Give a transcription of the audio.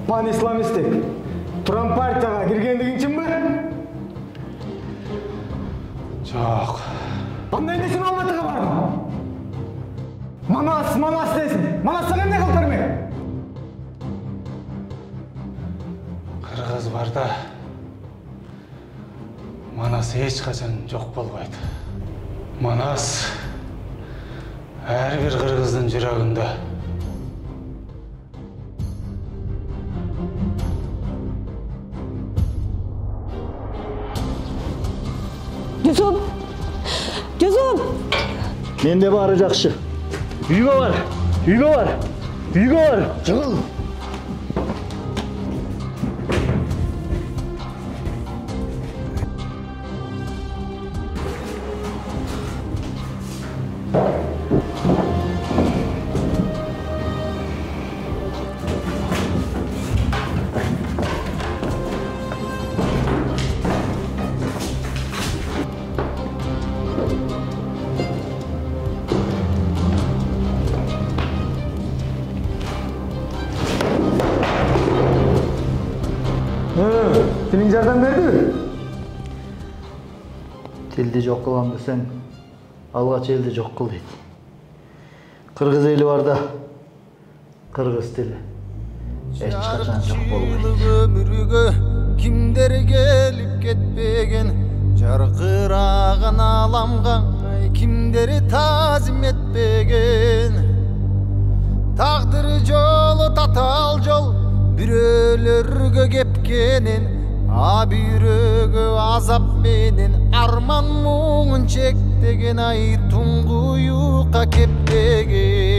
пан-исламистик Туран партияга киргендигин чынбы? Жок. Анда эмне үчүн Алматыга бардың? Манас дейсиң. Манас сага эмне кылып бермек? Кыргыз барда Манас эч качан жок болбойт. Манас ар бир кыргыздын жүрөгүндө. Жүзім! Менде бары жакшы. Үйгө бар. Чыгыл. Senin жардам берди? Тилди жок кылам десең, алгач элди жок кыл дейт. Кыргыз эли барда кыргыз тили эч качан жок болбойт. Өмүргө кимдер келип кетпеген, жаркыраган аламга кимдер тазим этпеген. Тагдыр жолу татал жол бирөөлөргө кепкенин, бирөөгө азап менен арман муңун чектеген, ай туңгуюкка кеппеген.